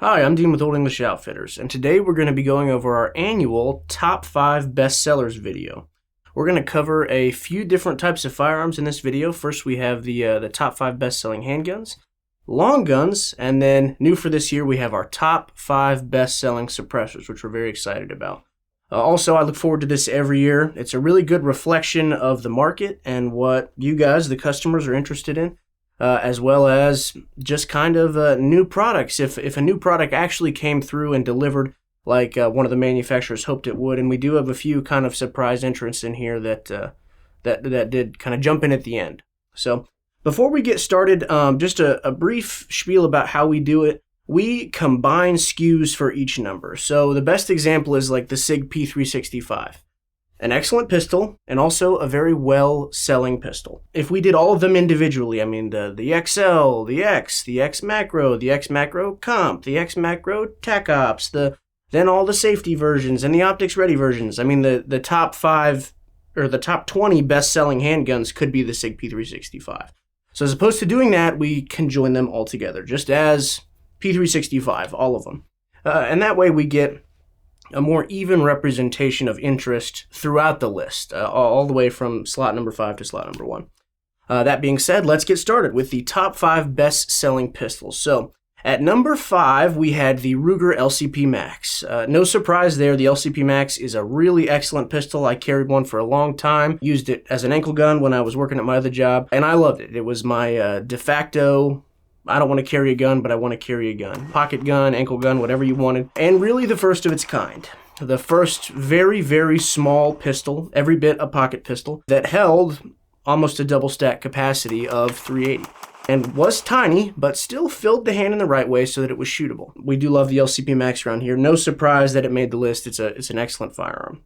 Hi, I'm Dean with Old English Outfitters, and today we're going to be going over our annual Top 5 Bestsellers video. We're going to cover a few different types of firearms in this video. First, we have the top 5 best-selling handguns, long guns, and then new for this year, we have our top 5 best-selling suppressors, which we're very excited about. Also, I look forward to this every year. It's a really good reflection of the market and what you guys, the customers, are interested in. As well as just kind of new products. If a new product actually came through and delivered like one of the manufacturers hoped it would, and we do have a few kind of surprise entrants in here that did kind of jump in at the end. So before we get started, just a brief spiel about how we do it. We combine SKUs for each number. So the best example is like the SIG P365. An excellent pistol, and also a very well-selling pistol. If we did all of them individually, I mean the XL, the X Macro, the X Macro Comp, the X Macro Tac Ops, then all the safety versions and the optics ready versions. I mean the top 5 or the top 20 best-selling handguns could be the SIG P365. So as opposed to doing that, we can join them all together, just as P365, all of them. And that way we get a more even representation of interest throughout the list, all the way from slot number 5 to slot number 1. That being said, let's get started with the top 5 best-selling pistols. So, at number 5, we had the Ruger LCP Max. No surprise there, the LCP Max is a really excellent pistol. I carried one for a long time, used it as an ankle gun when I was working at my other job, and I loved it. It was my de facto, I don't want to carry a gun, but I want to carry a gun. Pocket gun, ankle gun, whatever you wanted. And really the first of its kind. The first very, very small pistol, every bit a pocket pistol, that held almost a double stack capacity of 380. And was tiny, but still filled the hand in the right way so that it was shootable. We do love the LCP Max around here. No surprise that it made the list. It's an excellent firearm.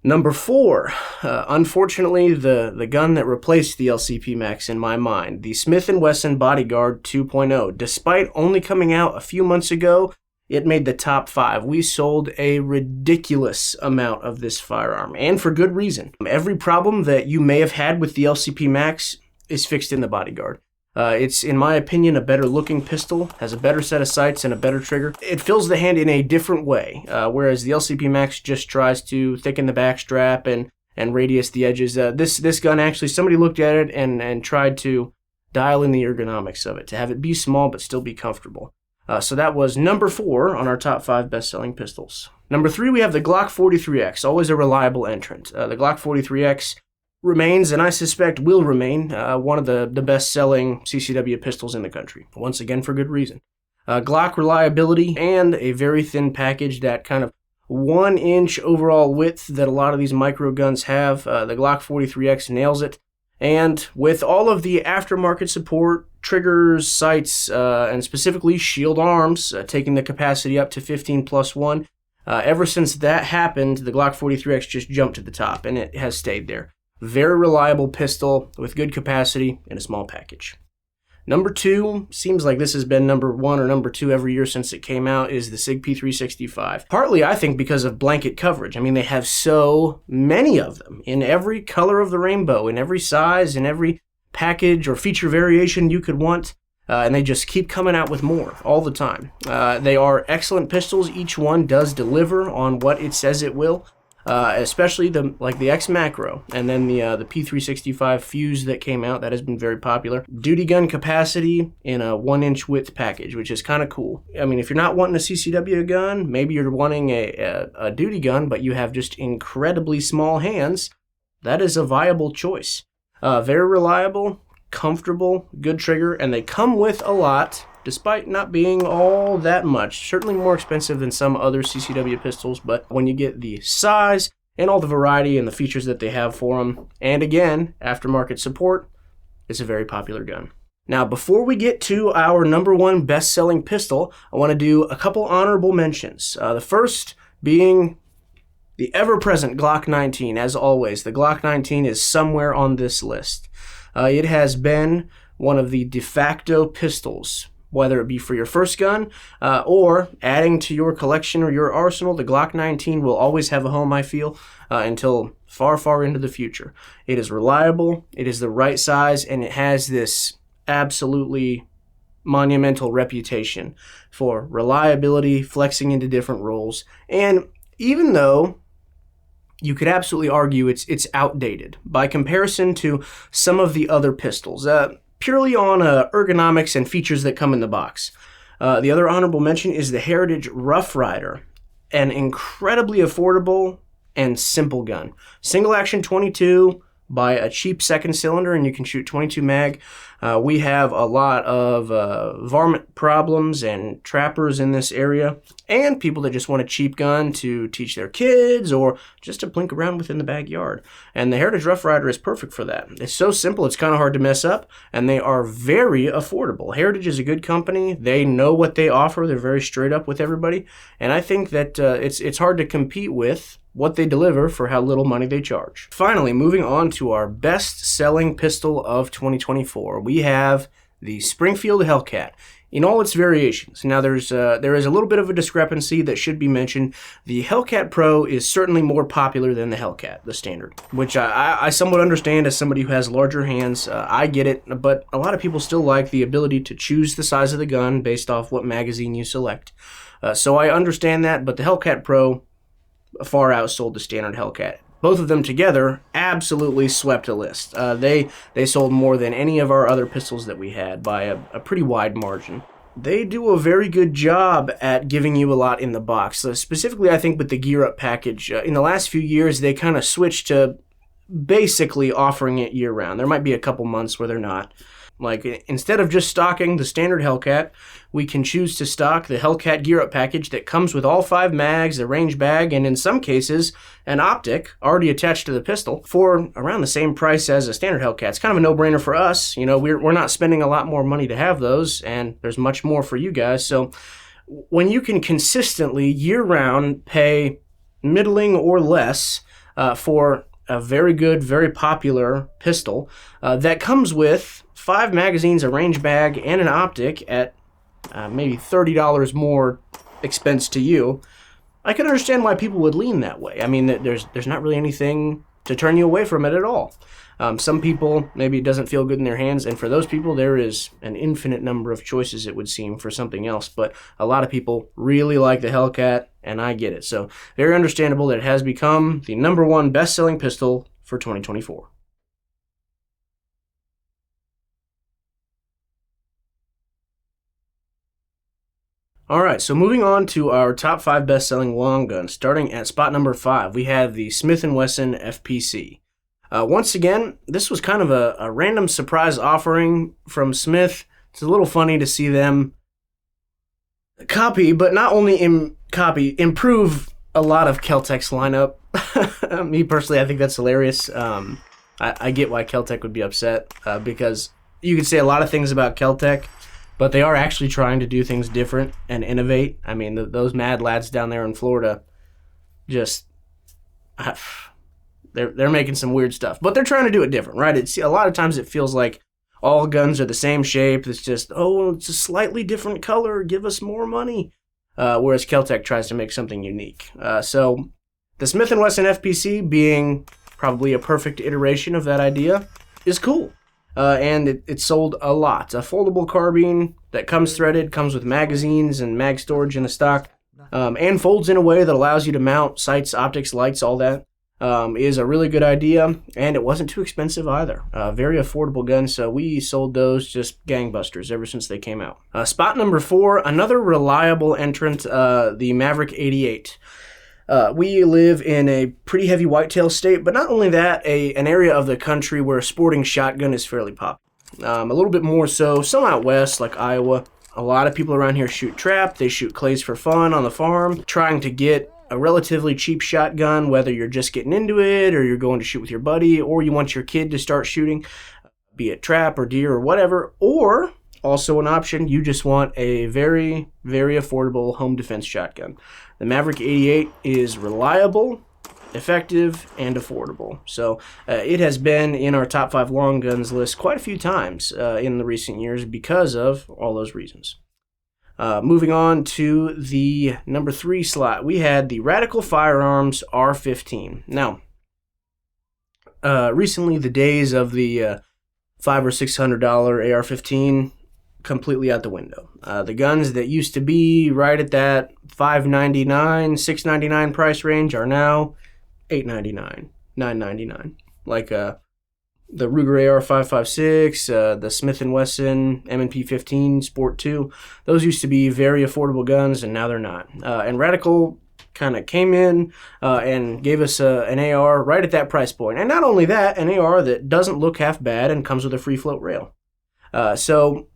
Number 4, unfortunately, the gun that replaced the LCP Max in my mind, the Smith & Wesson Bodyguard 2.0. Despite only coming out a few months ago, it made the top 5. We sold a ridiculous amount of this firearm, and for good reason. Every problem that you may have had with the LCP Max is fixed in the Bodyguard. It's, in my opinion, a better looking pistol, has a better set of sights and a better trigger. It fills the hand in a different way, whereas the LCP Max just tries to thicken the back strap and radius the edges. This gun actually, somebody looked at it and tried to dial in the ergonomics of it, to have it be small but still be comfortable. So that was number 4 on our top 5 best-selling pistols. Number 3, we have the Glock 43X, always a reliable entrant. The Glock 43X remains, and I suspect will remain, one of the best-selling CCW pistols in the country. Once again, for good reason. Glock reliability and a very thin package, that kind of 1-inch overall width that a lot of these micro guns have. The Glock 43X nails it. And with all of the aftermarket support, triggers, sights, and specifically shield arms, taking the capacity up to 15+1, ever since that happened, the Glock 43X just jumped to the top, and it has stayed there. Very reliable pistol with good capacity in a small package. Number 2, seems like this has been number 1 or number 2 every year since it came out, is the SIG P365. Partly, I think, because of blanket coverage. I mean, they have so many of them in every color of the rainbow, in every size, in every package or feature variation you could want, and they just keep coming out with more all the time. They are excellent pistols. Each one does deliver on what it says it will. Especially the X Macro, and then the P365 Fuse that came out, that has been very popular. Duty gun capacity in a 1-inch width package, which is kind of cool. I mean, if you're not wanting a CCW gun, maybe you're wanting a duty gun, but you have just incredibly small hands, that is a viable choice. Very reliable, comfortable, good trigger, and they come with a lot, despite not being all that much. Certainly more expensive than some other CCW pistols, but when you get the size and all the variety and the features that they have for them, and again, aftermarket support, it's a very popular gun. Now, before we get to our number 1 best-selling pistol, I want to do a couple honorable mentions. The first being the ever-present Glock 19. As always, the Glock 19 is somewhere on this list. It has been one of the de facto pistols, whether it be for your first gun or adding to your collection or your arsenal. The Glock 19 will always have a home, I feel, until far, far into the future. It is reliable, it is the right size, and it has this absolutely monumental reputation for reliability, flexing into different roles, and even though you could absolutely argue it's outdated by comparison to some of the other pistols, purely on ergonomics and features that come in the box. The other honorable mention is the Heritage Rough Rider, an incredibly affordable and simple gun. Single action 22 by a cheap second cylinder, and you can shoot 22 mag. We have a lot of varmint problems and trappers in this area, and people that just want a cheap gun to teach their kids or just to blink around within the backyard. And the Heritage Rough Rider is perfect for that. It's so simple, it's kind of hard to mess up, and they are very affordable. Heritage is a good company. They know what they offer. They're very straight up with everybody, and I think that it's hard to compete with what they deliver for how little money they charge. Finally, moving on to our best-selling pistol of 2024, we have the Springfield Hellcat in all its variations. Now, there is a little bit of a discrepancy that should be mentioned. The Hellcat Pro is certainly more popular than the Hellcat, the standard, which I somewhat understand as somebody who has larger hands. I get it, but a lot of people still like the ability to choose the size of the gun based off what magazine you select. So I understand that, but the Hellcat Pro far outsold the standard Hellcat. Both of them together absolutely swept a list. They sold more than any of our other pistols that we had by a pretty wide margin. They do a very good job at giving you a lot in the box. Specifically, I think with the Gear Up package. In the last few years, they kind of switched to basically offering it year-round. There might be a couple months where they're not. Like, instead of just stocking the standard Hellcat, we can choose to stock the Hellcat Gear Up package that comes with all 5 mags, a range bag, and in some cases, an optic already attached to the pistol for around the same price as a standard Hellcat. It's kind of a no-brainer for us. You know, we're not spending a lot more money to have those, and there's much more for you guys. So when you can consistently, year-round, pay middling or less for a very good, very popular pistol that comes with 5 magazines, a range bag, and an optic at maybe $30 more expense to you, I can understand why people would lean that way. I mean, there's not really anything to turn you away from it at all. Some people, maybe it doesn't feel good in their hands, and for those people, there is an infinite number of choices, it would seem, for something else. But a lot of people really like the Hellcat, and I get it. So very understandable that it has become the #1 best-selling pistol for 2024. Alright, so moving on to our top 5 best-selling long guns. Starting at spot number 5, we have the Smith & Wesson FPC. Once again, this was kind of a random surprise offering from Smith. It's a little funny to see them copy, but not only improve a lot of Kel-Tec's lineup. Me personally, I think that's hilarious. I get why Kel-Tec would be upset, because you could say a lot of things about Kel-Tec, but they are actually trying to do things different and innovate. I mean, those mad lads down there in Florida, just they're making some weird stuff. But they're trying to do it different, right? It's a lot of times it feels like all guns are the same shape. It's just, oh, it's a slightly different color. Give us more money. Whereas Kel-Tec tries to make something unique. So the Smith & Wesson FPC, being probably a perfect iteration of that idea, is cool. And it sold a lot. A foldable carbine that comes threaded, comes with magazines and mag storage in the stock, and folds in a way that allows you to mount sights, optics, lights, all that, is a really good idea, and it wasn't too expensive either. Very affordable gun, so we sold those just gangbusters ever since they came out. Spot number 4, another reliable entrant, the Maverick 88. We live in a pretty heavy whitetail state, but not only that, an area of the country where a sporting shotgun is fairly popular. A little bit more so, some out west, like Iowa. A lot of people around here shoot trap. They shoot clays for fun on the farm, trying to get a relatively cheap shotgun, whether you're just getting into it, or you're going to shoot with your buddy, or you want your kid to start shooting, be it trap or deer or whatever, or also an option, you just want a very, very affordable home defense shotgun. The Maverick 88 is reliable, effective, and affordable. So it has been in our top 5 long guns list quite a few times in the recent years because of all those reasons. Moving on to the number 3 slot, we had the Radical Firearms R15. Now, recently the days of the $500 or $600 AR-15 completely out the window. The guns that used to be right at that $599, $699 price range are now $899, $999. Like the Ruger AR-556, the Smith & Wesson M&P 15 Sport 2. Those used to be very affordable guns, and now they're not. And Radical kind of came in and gave us an AR right at that price point. And not only that, an AR that doesn't look half bad and comes with a free float rail. So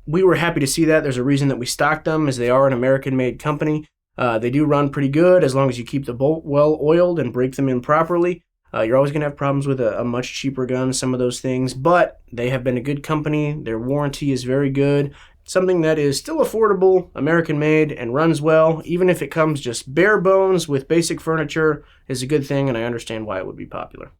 we were happy to see that. There's a reason that we stocked them, as they are an American-made company. They do run pretty good as long as you keep the bolt well oiled and break them in properly. You're always going to have problems with a much cheaper gun, some of those things, but they have been a good company. Their warranty is very good. Something that is still affordable, American-made, and runs well, even if it comes just bare bones with basic furniture, is a good thing, and I understand why it would be popular.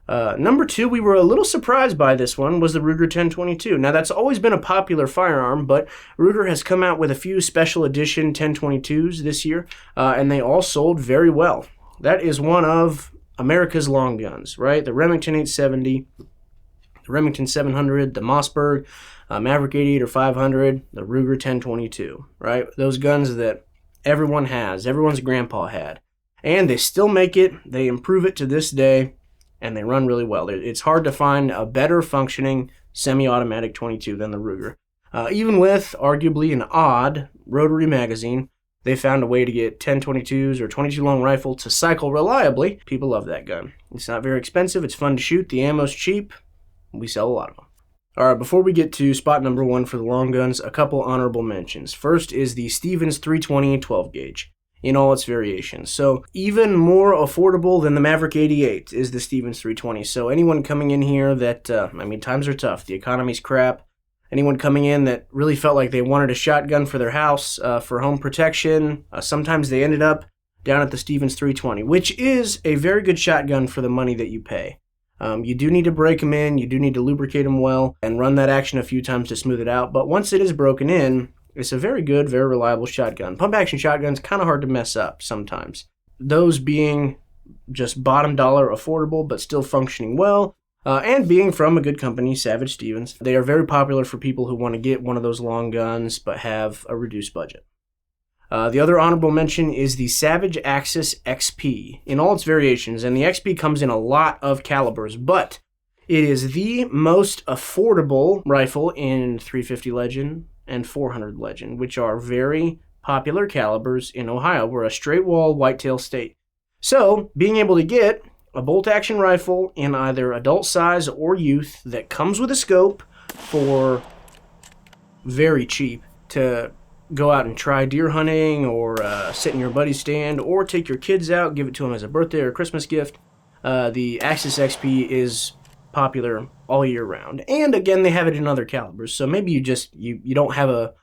Number 2, we were a little surprised by this one, was the Ruger 1022. Now, that's always been a popular firearm, but Ruger has come out with a few special edition 1022s this year, and they all sold very well. That is one of America's long guns, right? The Remington 870, the Remington 700, the Mossberg, Maverick 88 or 500, the Ruger 1022, right? Those guns that everyone has, everyone's grandpa had. And they still make it, they improve it to this day, and they run really well. It's hard to find a better functioning semi-automatic 22 than the Ruger. Even with arguably an odd rotary magazine, they found a way to get 1022s or 22 long rifle to cycle reliably. People love that gun. It's not very expensive. It's fun to shoot. The ammo's cheap. We sell a lot of them. All right, before we get to spot number 1 for the long guns, a couple honorable mentions. First is the Stevens 320 12 gauge in all its variations. So even more affordable than the Maverick 88 is the Stevens 320. So anyone coming in here that, times are tough. The economy's crap. Anyone coming in that really felt like they wanted a shotgun for their house, for home protection, sometimes they ended up down at the Stevens 320, which is a very good shotgun for the money that you pay. You do need to break them in, you do need to lubricate them well, and run that action a few times to smooth it out, but once it is broken in, it's a very good, very reliable shotgun. Pump-action shotgun's kind of hard to mess up sometimes. Those being just bottom dollar affordable, but still functioning well, and being from a good company, Savage Stevens. They are very popular for people who want to get one of those long guns but have a reduced budget. The other honorable mention is the Savage Axis XP in all its variations, and the XP comes in a lot of calibers, but it is the most affordable rifle in 350 Legend and 400 Legend, which are very popular calibers in Ohio. We're a straight wall whitetail state. So being able to get a bolt-action rifle in either adult size or youth that comes with a scope for very cheap to go out and try deer hunting or sit in your buddy's stand or take your kids out, give it to them as a birthday or Christmas gift. The Axis XP is popular all year round. And again, they have it in other calibers. So maybe you don't have a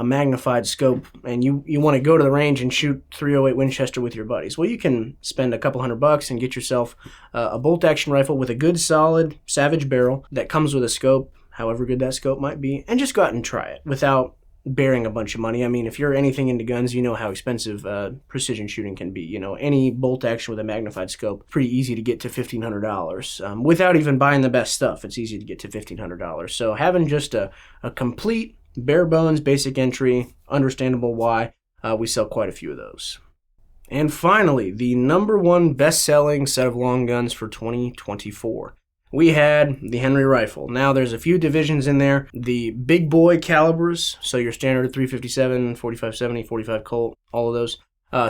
magnified scope and you want to go to the range and shoot .308 Winchester with your buddies. Well, you can spend a couple $100 and get yourself a bolt-action rifle with a good solid Savage barrel that comes with a scope, however good that scope might be, and just go out and try it without bearing a bunch of money. I mean, if you're anything into guns, you know how expensive precision shooting can be. You know, any bolt action with a magnified scope, pretty easy to get to $1,500. Without even buying the best stuff, it's easy to get to $1,500. So having just a complete bare bones basic entry, understandable why. We sell quite a few of those. And finally, the number 1 best-selling set of long guns for 2024. We had the Henry rifle. Now, there's a few divisions in there. The big boy calibers, so your standard 357, 4570, 45 Colt, all of those,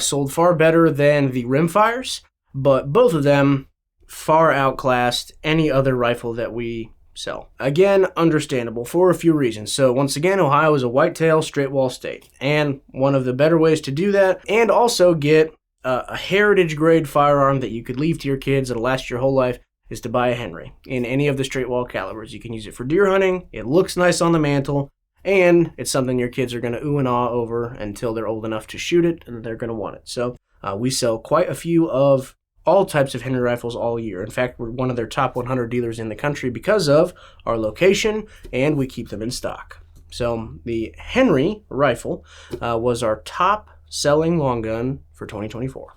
sold far better than the rimfires, but both of them far outclassed any other rifle that we sell. Again, understandable for a few reasons. So once again, Ohio is a whitetail straight wall state, and one of the better ways to do that, and also get a heritage grade firearm that you could leave to your kids that'll last your whole life, is to buy a Henry in any of the straight wall calibers. You can use it for deer hunting, it looks nice on the mantle, and it's something your kids are going to ooh and ah over until they're old enough to shoot it, and they're going to want it. So we sell quite a few of all types of Henry rifles all year. In fact, we're one of their top 100 dealers in the country because of our location, and we keep them in stock. So the Henry rifle was our top selling long gun for 2024.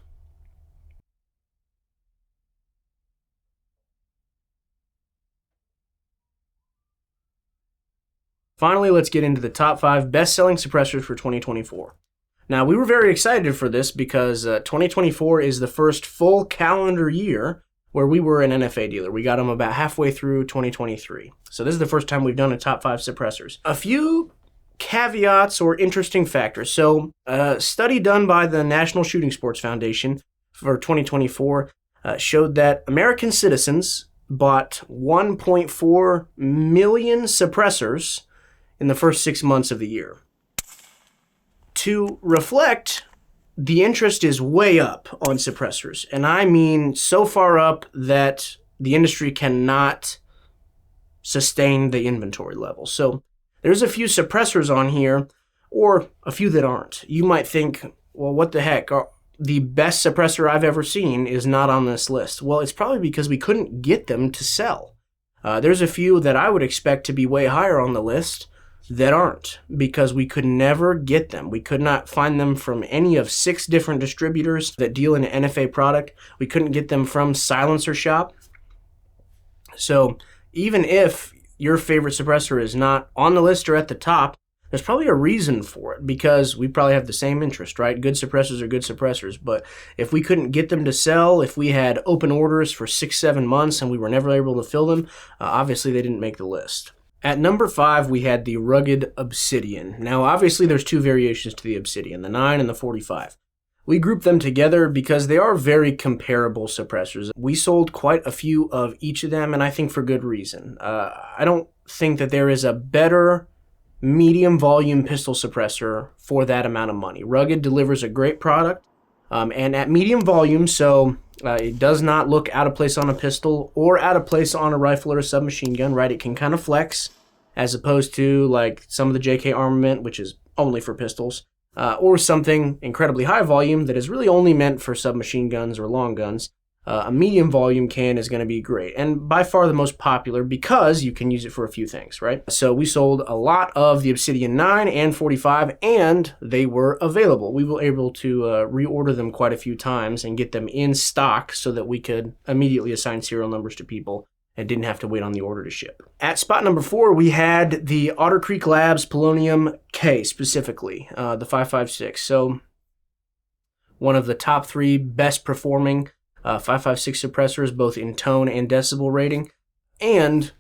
Finally, let's get into the top 5 best-selling suppressors for 2024. Now, we were very excited for this because 2024 is the first full calendar year where we were an NFA dealer. We got them about halfway through 2023. So this is the first time we've done a top 5 suppressors. A few caveats or interesting factors. So a study done by the National Shooting Sports Foundation for 2024 showed that American citizens bought 1.4 million suppressors in the first 6 months of the year. To reflect, the interest is way up on suppressors, and I mean so far up that the industry cannot sustain the inventory level. So there's a few suppressors on here, or a few that aren't. You might think, well, what the heck? The best suppressor I've ever seen is not on this list. Well, it's probably because we couldn't get them to sell. There's a few that I would expect to be way higher on the list that aren't, because we could never get them. We could not find them from any of 6 different distributors that deal in an NFA product. We couldn't get them from Silencer Shop. So even if your favorite suppressor is not on the list or at the top, there's probably a reason for it, because we probably have the same interest, right? Good suppressors are good suppressors, but if we couldn't get them to sell, if we had open orders for 6-7 months and we were never able to fill them, obviously they didn't make the list. At number 5, we had the Rugged Obsidian. Now, obviously, there's 2 variations to the Obsidian, the 9 and the 45. We grouped them together because they are very comparable suppressors. We sold quite a few of each of them, and I think for good reason. I don't think that there is a better medium volume pistol suppressor for that amount of money. Rugged delivers a great product, and at medium volume, so it does not look out of place on a pistol or out of place on a rifle or a submachine gun, right? It can kind of flex, as opposed to like some of the JK armament, which is only for pistols, or something incredibly high volume that is really only meant for submachine guns or long guns. A medium volume can is going to be great, and by far the most popular because you can use it for a few things, right? So we sold a lot of the Obsidian 9 and 45, and they were available. We were able to reorder them quite a few times and get them in stock so that we could immediately assign serial numbers to people and didn't have to wait on the order to ship. At spot number 4, we had the Otter Creek Labs Polonium K, specifically, the 5.56. So one of the top 3 best performing 5.56 suppressors, both in tone and decibel rating, and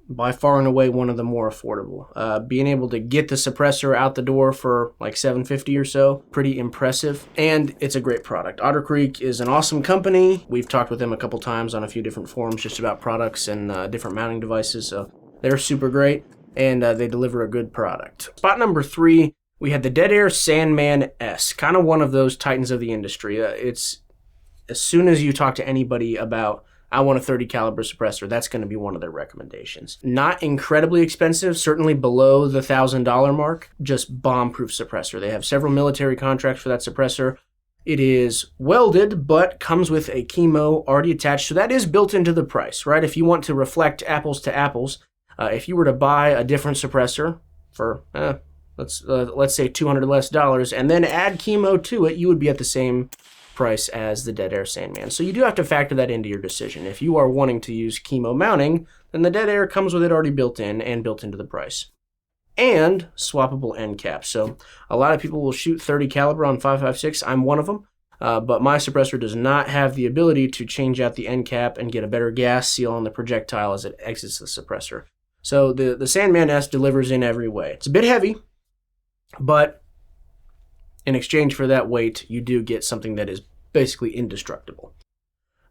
by far and away one of the more affordable. Being able to get the suppressor out the door for like $750 or so, pretty impressive, and it's a great product. Otter Creek is an awesome company. We've talked with them a couple times on a few different forums just about products and different mounting devices, so they're super great, and they deliver a good product. Spot number 3, we had the Dead Air Sandman S, kind of one of those titans of the industry. It's as soon as you talk to anybody about, I want a 30 caliber suppressor, that's going to be one of their recommendations. Not incredibly expensive, certainly below the $1,000 mark, just bomb-proof suppressor. They have several military contracts for that suppressor. It is welded, but comes with a chemo already attached, so that is built into the price, right? If you want to reflect apples to apples, if you were to buy a different suppressor for, let's say $200 less, and then add chemo to it, you would be at the same price as the Dead Air Sandman. So you do have to factor that into your decision. If you are wanting to use chemo mounting, then the Dead Air comes with it already built in and built into the price. And swappable end caps. So a lot of people will shoot 30 caliber on 5.56. I'm one of them. But my suppressor does not have the ability to change out the end cap and get a better gas seal on the projectile as it exits the suppressor. So the Sandman S delivers in every way. It's a bit heavy, but in exchange for that weight, you do get something that is basically indestructible.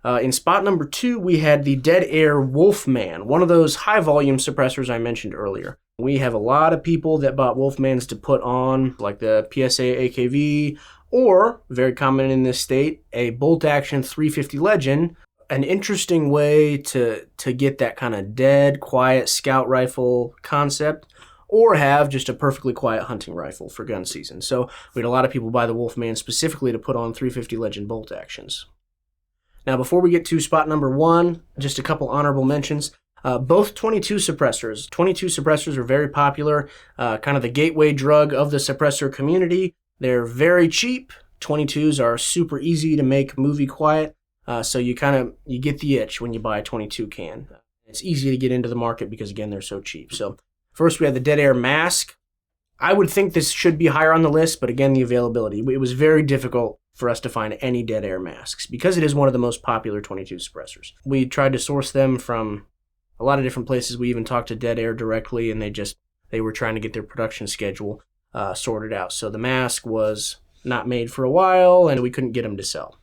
In spot number 2, we had the Dead Air Wolfman, one of those high-volume suppressors I mentioned earlier. We have a lot of people that bought Wolfmans to put on, like the PSA AKV, or, very common in this state, a bolt-action 350 Legend. An interesting way to get that kind of dead, quiet scout rifle concept, or have just a perfectly quiet hunting rifle for gun season. So we had a lot of people buy the Wolfman specifically to put on 350 Legend bolt actions. Now, before we get to spot number 1, just a couple honorable mentions. Both 22 suppressors. 22 suppressors are very popular, kind of the gateway drug of the suppressor community. They're very cheap. 22s are super easy to make movie quiet, so you get the itch when you buy a 22 can. It's easy to get into the market because, again, they're so cheap. So First, we have the Dead Air Mask. I would think this should be higher on the list, but again, the availability. It was very difficult for us to find any Dead Air masks because it is one of the most popular 22 suppressors. We tried to source them from a lot of different places. We even talked to Dead Air directly, and they were trying to get their production schedule sorted out. So the mask was not made for a while, and we couldn't get them to sell.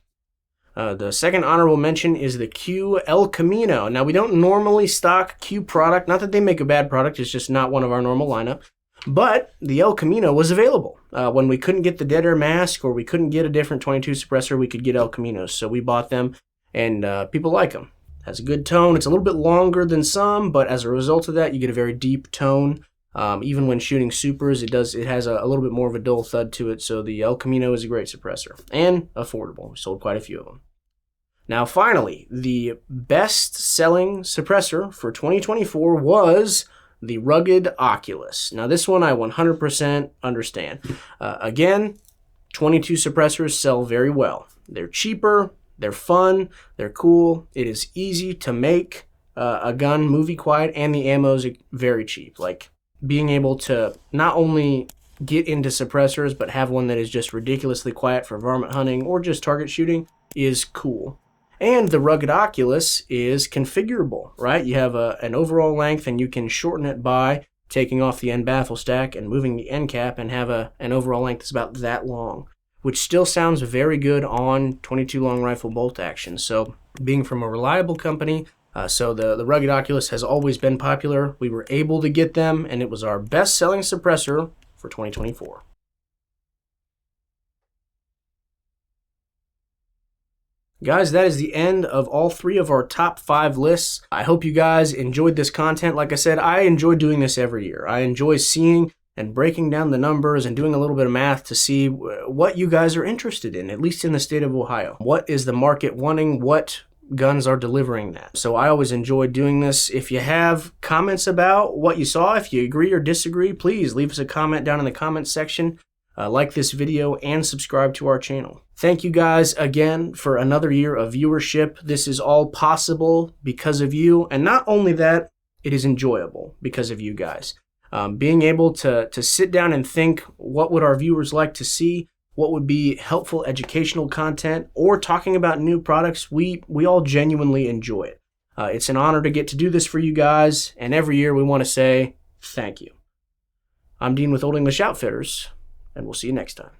The second honorable mention is the Q El Camino. Now, we don't normally stock Q product. Not that they make a bad product. It's just not one of our normal lineup. But the El Camino was available. When we couldn't get the Dead Air Mask or we couldn't get a different 22 suppressor, we could get El Caminos. So we bought them, and people like them. Has a good tone. It's a little bit longer than some, but as a result of that, you get a very deep tone. Even when shooting supers, it has a little bit more of a dull thud to it. So the El Camino is a great suppressor and affordable. We sold quite a few of them. Now, finally, the best-selling suppressor for 2024 was the Rugged Oculus. Now, this one I 100% understand. Again, 22 suppressors sell very well. They're cheaper, they're fun, they're cool. It is easy to make a gun movie quiet, and the ammo is very cheap. Like, being able to not only get into suppressors, but have one that is just ridiculously quiet for varmint hunting or just target shooting is cool. And the Rugged Oculus is configurable, right? You have an overall length, and you can shorten it by taking off the end baffle stack and moving the end cap, and have an overall length that's about that long, which still sounds very good on 22 long rifle bolt action. So being from a reliable company, so the Rugged Oculus has always been popular. We were able to get them, and it was our best-selling suppressor for 2024. Guys, that is the end of all 3 of our top 5 lists. I hope you guys enjoyed this content. Like I said, I enjoy doing this every year. I enjoy seeing and breaking down the numbers and doing a little bit of math to see what you guys are interested in, at least in the state of Ohio. What is the market wanting? What guns are delivering that? So I always enjoy doing this. If you have comments about what you saw, if you agree or disagree, please leave us a comment down in the comments section. Like this video and subscribe to our channel. Thank you guys again for another year of viewership. This is all possible because of you, and not only that, it is enjoyable because of you guys. Being able to sit down and think, what would our viewers like to see? What would be helpful educational content, or talking about new products? We all genuinely enjoy it. It's an honor to get to do this for you guys, and every year we want to say thank you. I'm Dean with Old English Outfitters, and we'll see you next time.